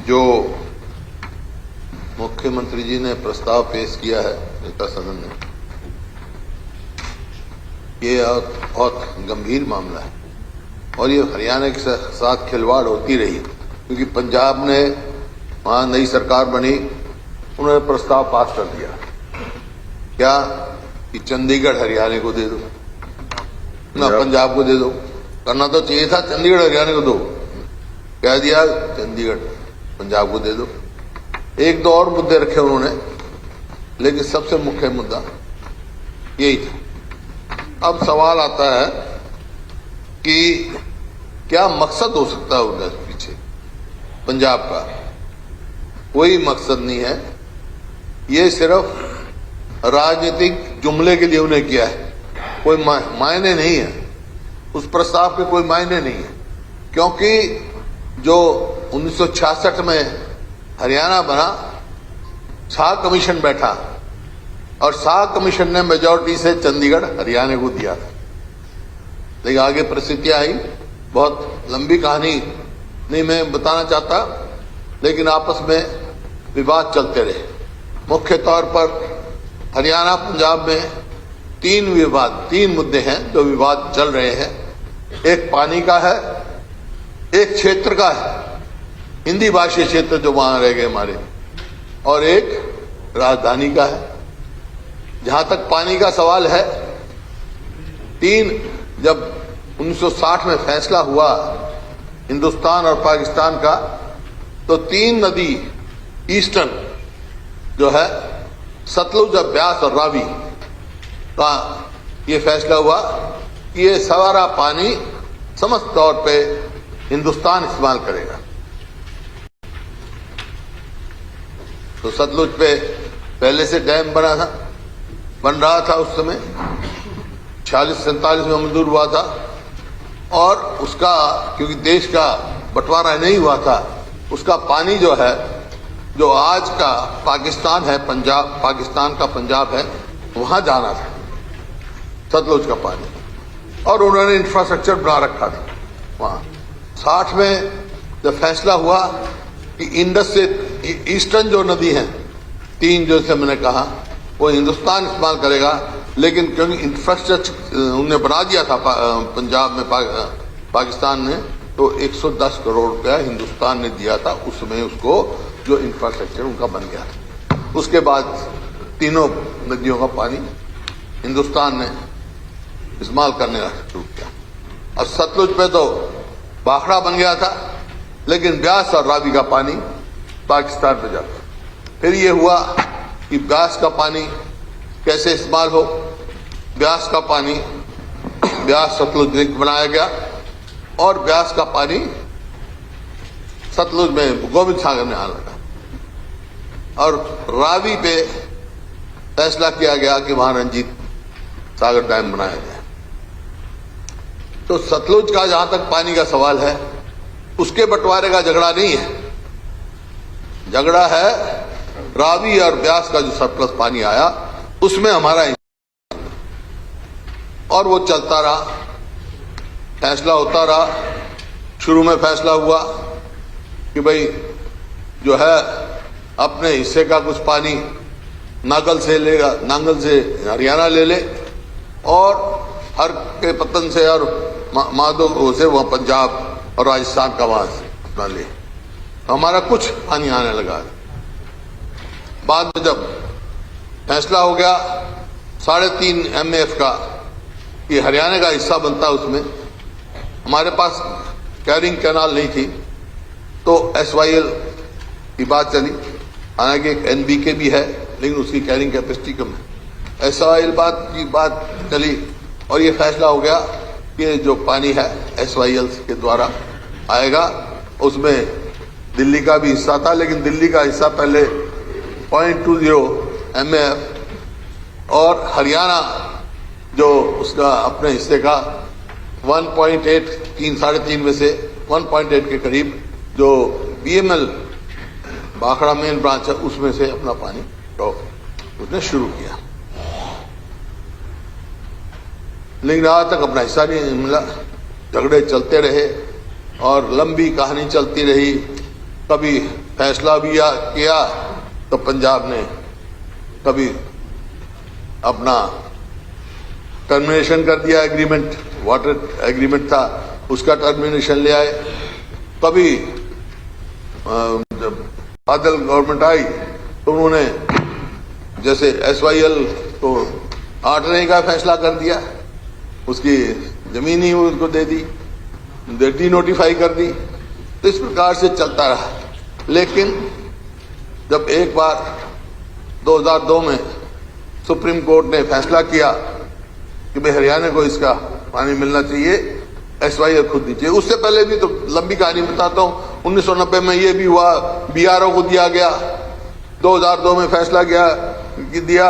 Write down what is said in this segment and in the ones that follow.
जो मुख्यमंत्री जी ने प्रस्ताव पेश किया है नेता सदन ने, ये बहुत गंभीर मामला है और ये हरियाणा के साथ खिलवाड़ होती रही, क्योंकि पंजाब ने वहां नई सरकार बनी, उन्होंने प्रस्ताव पास कर दिया क्या कि चंडीगढ़ हरियाणा को दे दो, ना पंजाब को दे दो। करना तो चाहिए था चंडीगढ़ हरियाणा को दो, कह दिया चंडीगढ़ पंजाब को दे दो। एक दो और मुद्दे रखे उन्होंने, लेकिन सबसे मुख्य मुद्दा यही था। अब सवाल आता है कि क्या मकसद हो सकता है उनके पीछे पंजाब का? कोई मकसद नहीं है, ये सिर्फ राजनीतिक जुमले के लिए उन्हें किया है, कोई मायने नहीं है, उस प्रस्ताव के कोई मायने नहीं है। क्योंकि जो 1966 में हरियाणा बना, शाह कमीशन बैठा और शाह कमीशन ने मेजॉरिटी से चंडीगढ़ हरियाणा को दिया था। लेकिन आगे परिस्थितियां आई, बहुत लंबी कहानी नहीं मैं बताना चाहता, लेकिन आपस में विवाद चलते रहे। मुख्य तौर पर हरियाणा पंजाब में तीन मुद्दे हैं जो विवाद चल रहे हैं। एक पानी का है, एक क्षेत्र का है, हिंदी भाषी क्षेत्र जो वहां रह गए हमारे, और एक राजधानी का है। जहां तक पानी का सवाल है, जब 1960 में फैसला हुआ हिंदुस्तान और पाकिस्तान का, तो 3 नदी ईस्टर्न जो है सतलुज, ब्यास और रावी का ये फैसला हुआ कि ये सारा पानी समस्त तौर पे हिंदुस्तान इस्तेमाल करेगा। तो सतलुज पे पहले से डैम बन रहा था, उस समय 46-47 में मंजूर हुआ था, और उसका क्योंकि देश का बंटवारा नहीं हुआ था, उसका पानी जो है, जो आज का पाकिस्तान है, पाकिस्तान का पंजाब है, वहां जाना था सतलुज का पानी, और उन्होंने इंफ्रास्ट्रक्चर बना रखा था वहां। 60 में जब फैसला हुआ कि इंडस से ईस्टर्न जो नदी है, 3 जो से मैंने कहा, वो हिंदुस्तान इस्तेमाल करेगा, लेकिन क्योंकि इंफ्रास्ट्रक्चर उन्होंने बना दिया था पंजाब में, पाकिस्तान ने, तो 110 करोड़ रुपया हिंदुस्तान ने दिया था उसमें, उसको जो इंफ्रास्ट्रक्चर उनका बन गया था। उसके बाद तीनों नदियों का पानी हिंदुस्तान ने इस्तेमाल करने का शुरू किया। और सतलुज पे तो बाखड़ा बन गया था, लेकिन ब्यास और रावी का पानी पाकिस्तान पे जाता। फिर ये हुआ कि ब्यास का पानी कैसे इस्तेमाल हो। ब्यास का पानी, ब्यास सतलुज लिंक बनाया गया, और ब्यास का पानी सतलुज में गोविंद सागर में आने लगा, और रावी पे फैसला किया गया कि वहां रंजीत सागर डैम बनाया जाए। तो सतलुज का जहां तक पानी का सवाल है, उसके बंटवारे का झगड़ा नहीं है, झगड़ा है रावी और ब्यास का जो सरप्लस पानी आया उसमें हमारा, और वो चलता रहा, फैसला होता रहा। शुरू में फैसला हुआ कि भाई जो है अपने हिस्से का कुछ पानी नांगल से लेगा, नांगल से हरियाणा ले ले, और हर के पतन से और माधो से वह पंजाब और राजस्थान का वहां से अपना ले। हमारा कुछ पानी आने लगा। बाद में जब फैसला हो गया 3.5 MF का, ये हरियाणा का हिस्सा बनता, उसमें हमारे पास कैरिंग कैनाल नहीं थी, तो SYL की बात चली। हालांकि एक NBK भी है, लेकिन उसकी कैरिंग कैपेसिटी कम है। SYL की बात चली, और ये फैसला हो गया कि जो पानी है SYL के द्वारा आएगा। उसमें दिल्ली का भी हिस्सा था, लेकिन दिल्ली का हिस्सा पहले 0.20 MF, और हरियाणा जो उसका अपने हिस्से का 1.8, 3.5 में से 1.8 के करीब, जो BML बाखड़ा मेन ब्रांच है, उसमें से अपना पानी उसने शुरू किया, लेकिन आज तक अपना हिस्सा नहीं मिला। झगड़े चलते रहे और लंबी कहानी चलती रही। कभी फैसला भी किया तो पंजाब ने कभी अपना टर्मिनेशन कर दिया, एग्रीमेंट, वाटर एग्रीमेंट था उसका टर्मिनेशन ले आए। कभी जब बादल गवर्नमेंट आई तो उन्होंने जैसे SYL तो 8 का फैसला कर दिया, उसकी जमीन ही उनको दे दी, डी नोटिफाई कर दी। तो इस प्रकार से चलता रहा। लेकिन जब एक बार 2002 में सुप्रीम कोर्ट ने फैसला किया कि भाई हरियाणा को इसका पानी मिलना चाहिए, SYL खुद दीजिए। उससे पहले भी तो लंबी कहानी बताता हूं। 1990 में ये भी हुआ, BRO को दिया गया। 2002 में फैसला दिया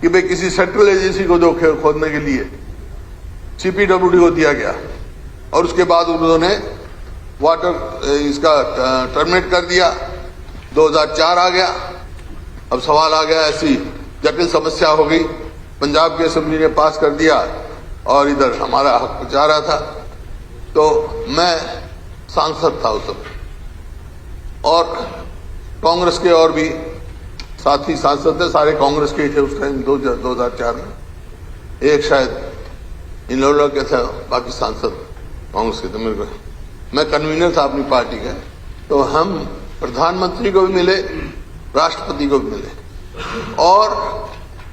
कि भाई किसी सेंट्रल एजेंसी को दो खोदने के लिए, CPWD को दिया गया। और उसके बाद उन्होंने वाटर इसका टर्मिनेट कर दिया। 2004 आ गया। अब सवाल आ गया, ऐसी जटिल समस्या हो गई, पंजाब की असेंबली ने पास कर दिया और इधर हमारा हक जा रहा था। तो मैं सांसद था उस समय और कांग्रेस के और भी साथी सांसद थे, सारे कांग्रेस के थे उस टाइम 2004 में। एक शायद इन लोगों के थे, बाकी सांसद कांग्रेस के थे। मेरे को, मैं कन्वीनर था अपनी पार्टी का। तो हम प्रधानमंत्री को भी मिले, राष्ट्रपति को भी मिले और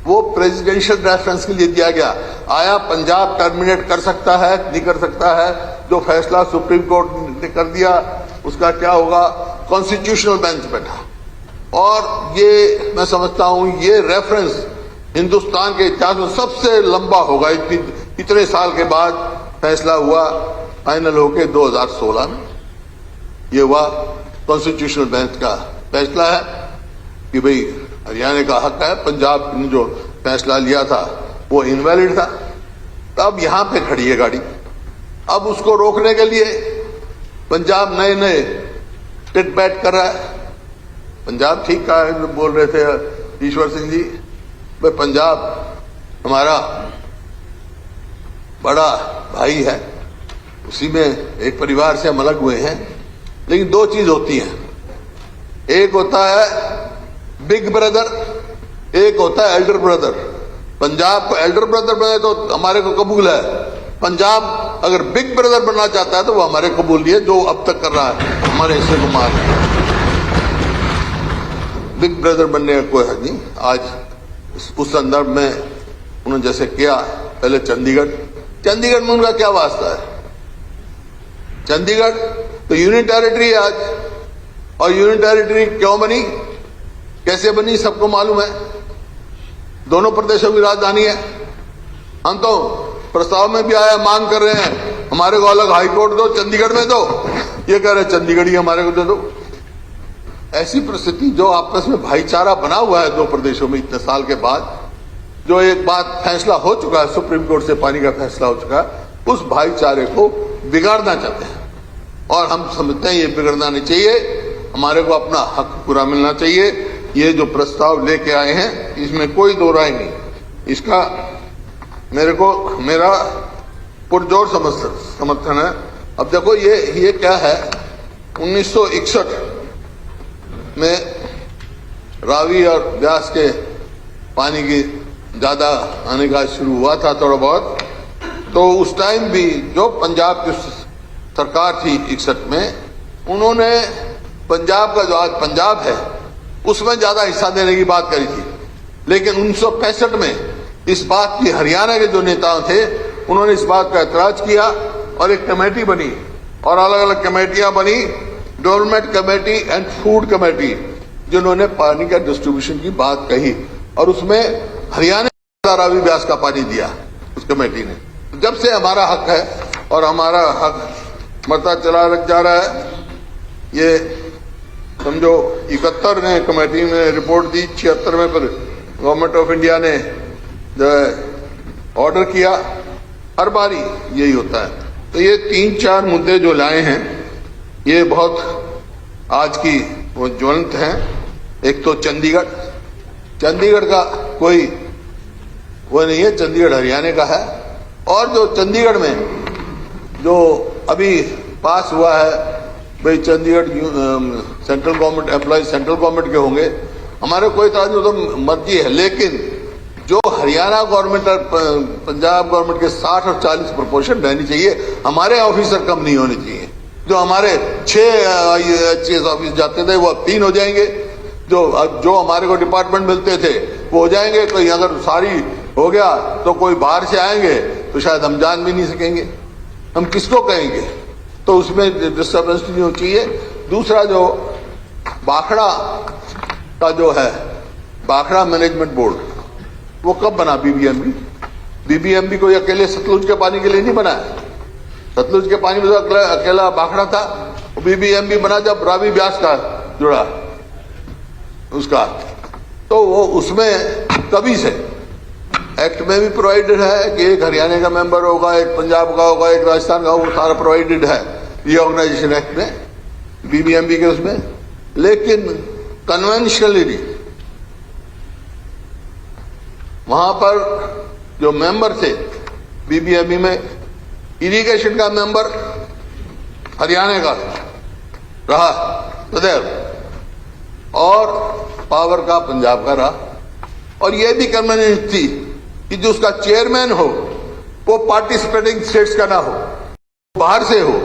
वो प्रेसिडेंशियल रेफरेंस के लिए दिया गया। आया पंजाब टर्मिनेट कर सकता है, नहीं कर सकता है, जो फैसला सुप्रीम कोर्ट ने कर दिया उसका क्या होगा। कॉन्स्टिट्यूशनल बेंच बैठा और ये मैं समझता हूं ये रेफरेंस हिंदुस्तान के इतिहास में सबसे लंबा होगा। इतने साल के बाद फैसला हुआ, फाइनल होके 2016 में ये हुआ। कॉन्स्टिट्यूशनल बेंच का फैसला है कि भाई हरियाणा का हक है, पंजाब ने जो फैसला लिया था वो इनवैलिड था। तब यहां पे खड़ी है गाड़ी। अब उसको रोकने के लिए पंजाब नए टिट बैट कर रहा है। पंजाब ठीक का बोल रहे थे ईश्वर सिंह जी, भाई पंजाब हमारा बड़ा भाई है, उसी में एक परिवार से हम अलग हुए हैं। लेकिन दो चीज होती हैं, एक होता है बिग ब्रदर, एक होता है एल्डर ब्रदर। पंजाब को एल्डर ब्रदर बने तो हमारे को कबूल है। पंजाब अगर बिग ब्रदर बनना चाहता है तो वो हमारे कबूल नहीं है, जो अब तक कर रहा है हमारे हिस्से को मार। बिग ब्रदर बनने का कोई हक नहीं। आज उस संदर्भ में उन्होंने जैसे किया, पहले चंडीगढ़ में उनका क्या वास्ता है। चंडीगढ़ तो यूनियन टेरिटरी है आज, और यूनियन टेरिटरी क्यों बनी, कैसे बनी, सबको मालूम है। दोनों प्रदेशों की राजधानी है। हम तो प्रस्ताव में भी आया, मांग कर रहे हैं हमारे को अलग हाईकोर्ट दो, चंडीगढ़ में दो। ये कह रहे चंडीगढ़ ही हमारे को दे दो। ऐसी परिस्थिति जो आपस में भाईचारा बना हुआ है दो प्रदेशों में इतने साल के बाद, जो एक बात फैसला हो चुका है, सुप्रीम कोर्ट से पानी का फैसला हो चुका है, उस भाईचारे को बिगाड़ना चाहते हैं। और हम समझते हैं ये बिगड़ना नहीं चाहिए, हमारे को अपना हक पूरा मिलना चाहिए। ये जो प्रस्ताव लेके आए हैं इसमें कोई दो राय नहीं, इसका मेरा पुरजोर समर्थन है। अब देखो ये क्या है, 1961 में रावी और ब्यास के पानी की ज्यादा आने का शुरू हुआ था थोड़ा बहुत। तो उस टाइम भी जो पंजाब की सरकार थी 61 में, उन्होंने पंजाब का जो आज पंजाब है उसमें ज्यादा हिस्सा देने की बात करी थी। लेकिन 1965 में इस बात की हरियाणा के जो नेता थे उन्होंने इस बात का ऐतराज किया और एक कमेटी बनी, और अलग अलग कमेटियां बनी, development committee and food committee, जिन्होंने पानी का डिस्ट्रीब्यूशन की बात कही। और उसमें हरियाणा रावी ब्यास का पानी दिया उस कमेटी ने। तो जब से हमारा हक है और हमारा हक मरता चला जा रहा है। ये समझो 71 ने कमेटी ने रिपोर्ट दी, 76 में फिर गवर्नमेंट ऑफ इंडिया ने जो ऑर्डर किया। हर बारी यही होता है। तो ये 3-4 मुद्दे जो लाए हैं ये बहुत आज की वो ज्वलंत हैं। एक तो चंडीगढ़ का कोई वो नहीं है, चंडीगढ़ हरियाणा का है। और जो चंडीगढ़ में जो अभी पास हुआ है भाई, Chandigarh central government employ central government के होंगे, हमारे कोई इतराज नहीं, तो मर्जी है। लेकिन जो हरियाणा गवर्नमेंट और पंजाब गवर्नमेंट के 60 और 40 प्रोपोर्शन रहनी चाहिए, हमारे ऑफिसर कम नहीं होने चाहिए। जो हमारे 6 IAS ऑफिस जाते थे वो अब 3 हो जाएंगे, जो हमारे को डिपार्टमेंट मिलते थे वो हो जाएंगे। कोई अगर सारी हो गया तो कोई बाहर से आएंगे तो शायद हम जान भी नहीं सकेंगे, हम किसको कहेंगे? तो उसमें डिस्टर्बेंस नहीं होनी चाहिए। दूसरा जो भाखड़ा का जो है, भाखड़ा मैनेजमेंट बोर्ड, वो कब बना? बीबीएमबी कोई अकेले सतलुज के पानी के लिए नहीं बना है। सतलुज के पानी में तो अकेला भाखड़ा था। बीबीएमबी बना जब रावी व्यास का जुड़ा उसका, तो वो उसमें तभी से एक्ट में भी प्रोवाइडेड है कि एक हरियाणा का मेंबर होगा, एक पंजाब का होगा, एक राजस्थान का, वो सारा प्रोवाइडेड है ये ऑर्गेनाइजेशन एक्ट में, बीबीएमबी के उसमें। लेकिन कन्वेंशनली वहां पर जो मेंबर थे बीबीएमबी में, इरिगेशन का मेंबर हरियाणा का रहा सदैव और पावर का पंजाब का रहा। और यह भी कन्वेंशन थी कि जो उसका चेयरमैन हो वो पार्टिसिपेटिंग स्टेट्स का ना हो, बाहर से हो।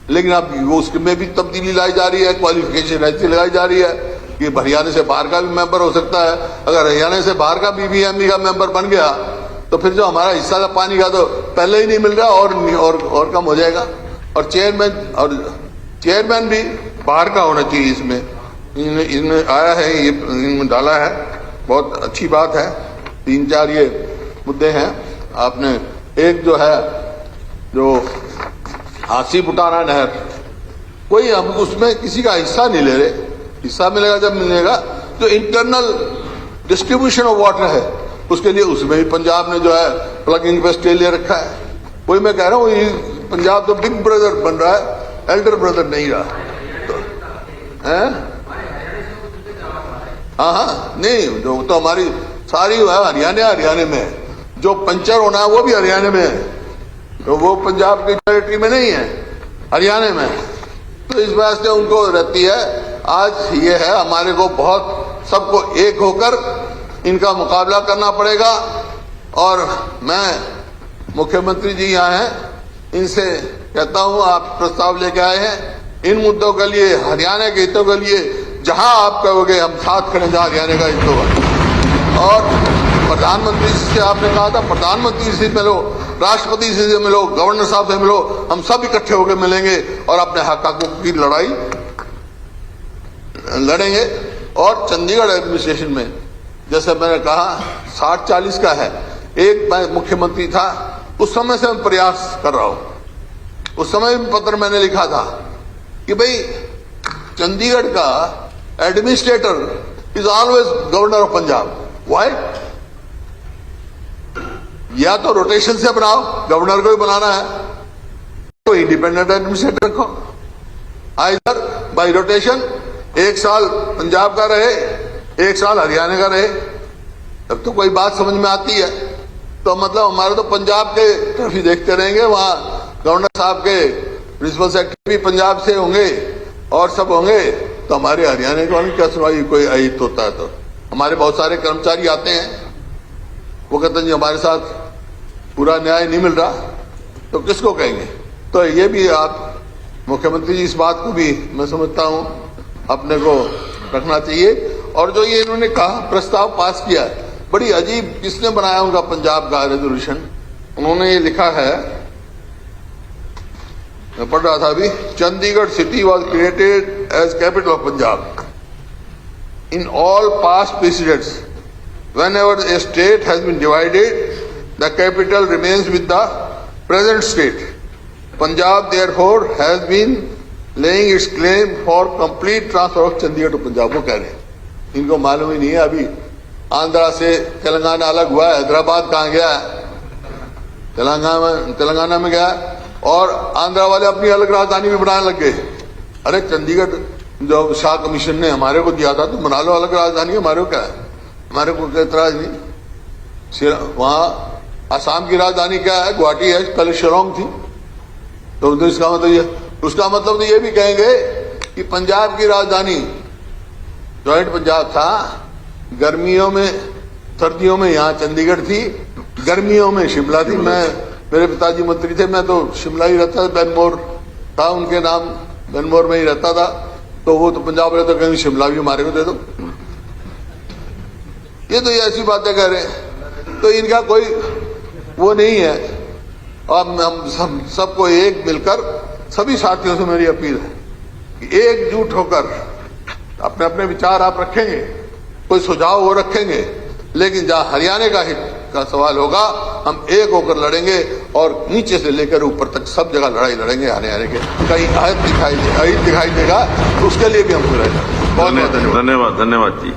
लेकिन अब वो उसमें भी तब्दीली लाई जा रही है, क्वालिफिकेशन ऐसी लगाई जा रही है कि हरियाणा से बाहर का भी मेंबर हो सकता है। अगर हरियाणा से बाहर का बीबीएमबी का मेंबर बन गया तो फिर जो हमारा हिस्सा था पानी का तो पहले ही नहीं मिल रहा और कम हो जाएगा। और चेयरमैन भी बाहर का होना चाहिए। इसमें आया है, ये इनमें डाला है, बहुत अच्छी बात है। 3-4 ये मुद्दे हैं। आपने एक जो है, जो हासी बुटाना नहर, कोई हम उसमें किसी का हिस्सा नहीं ले रहे। हिस्सा मिलेगा जब मिलेगा। जो इंटरनल डिस्ट्रीब्यूशन ऑफ वाटर है उसके लिए उसमें भी पंजाब ने जो है प्लगिंग पे स्टे ले रखा है। वही मैं कह रहा हूँ, पंजाब तो बिग ब्रदर बन रहा है, एल्डर ब्रदर नहीं रहा। हाँ, नहीं, जो तो हमारी सारी हरियाणा में है। जो पंचर होना है वो भी हरियाणा में है, तो वो पंजाब की टेरिटरी में नहीं है, हरियाणा में। तो इस वजह से उनको रहती है। आज ये है, हमारे को बहुत सबको एक होकर इनका मुकाबला करना पड़ेगा। और मैं मुख्यमंत्री जी यहाँ हैं, इनसे कहता हूँ, आप प्रस्ताव लेके आए हैं इन मुद्दों के लिए, हरियाणा के हितों के लिए। जहां आप कहोगे हम साथ खड़े, जहां हरियाणा का हित होगा। और प्रधानमंत्री से आपने कहा था, प्रधानमंत्री से मिलो, राष्ट्रपति से मिलो, गवर्नर साहब से मिलो, हम सब इकट्ठे होकर मिलेंगे और अपने हकों की लड़ाई लड़ेंगे। और चंडीगढ़ एडमिनिस्ट्रेशन में जैसे मैंने कहा 60-40 का है। एक मैं मुख्यमंत्री था, उस समय से मैं प्रयास कर रहा हूं। उस समय भी पत्र मैंने लिखा था कि भाई चंडीगढ़ का administrator is always governor of Punjab. Why? या तो रोटेशन से बनाओ, गवर्नर को ही बनाना है तो इंडिपेंडेंट एडमिनिस्ट्रेटर रखो, आइदर बाय रोटेशन। 1 साल पंजाब का रहे, 1 साल हरियाणा का रहे, तब तो कोई बात समझ में आती है। तो मतलब हमारे तो पंजाब के तरफ ही देखते रहेंगे। वहां गवर्नर साहब के प्रिंसिपल सेक्रेटरी भी पंजाब से होंगे और सब होंगे, तो हमारे हरियाणा को क्या सुनवाई? कोई अहित होता है तो हमारे बहुत सारे कर्मचारी आते हैं, वो कहते हैं जी हमारे साथ पूरा न्याय नहीं मिल रहा, तो किसको कहेंगे? तो ये भी आप मुख्यमंत्री जी, इस बात को भी मैं समझता हूं अपने को रखना चाहिए। और जो ये इन्होंने कहा, प्रस्ताव पास किया, बड़ी अजीब, किसने बनाया उनका पंजाब का रेजोल्यूशन? उन्होंने ये लिखा है, मैं पढ़ रहा था अभी, Chandigarh city was created as capital of Punjab in all past presidents whenever a state has been divided, the capital remains with the present state. Punjab therefore has been laying its claim for complete transfer of Chandigarh to Punjab. वो कह रहे हैं, इनको मालूम ही नहीं है अभी आंध्रा से तेलंगाना अलग हुआ है, हैदराबाद कहाँ गया है? तेलंगाना में गया, और आंध्रा वाले अपनी अलग राजधानी भी बनाने लग गए। अरे चंडीगढ़ जो शाह कमीशन ने हमारे को दिया था, तो बना लो अलग राजधानी, हमारे को क्या है? हमारे को कोई एतराज नहीं। वहां आसाम की राजधानी क्या है? गुवाहाटी है, पहले शिलोंग थी। तो इसका मतलब तो ये भी कहेंगे कि कि पंजाब की राजधानी जॉइंट पंजाब था, गर्मियों में सर्दियों में यहाँ चंडीगढ़ थी, गर्मियों में शिमला थी। मेरे पिताजी मंत्री थे, मैं तो शिमला ही रहता था, बेनमोर था उनके नाम, बेनमोर में ही रहता था। तो वो तो पंजाब रहता, कहीं शिमला भी हमारे को दे दो। ये तो ऐसी बातें कह रहे हैं, तो इनका कोई वो नहीं है। अब हम सबको एक मिलकर, सभी साथियों से मेरी अपील है कि एकजुट होकर अपने अपने विचार आप रखेंगे, कोई सुझाव वो रखेंगे, लेकिन जहां हरियाणा का हित का सवाल होगा, हम एक होकर लड़ेंगे और नीचे से लेकर ऊपर तक सब जगह लड़ाई लड़ेंगे। हरियाणा के कहीं अहित दिखाई देगा, उसके लिए भी हम लड़ेंगे। बहुत बहुत धन्यवाद जी।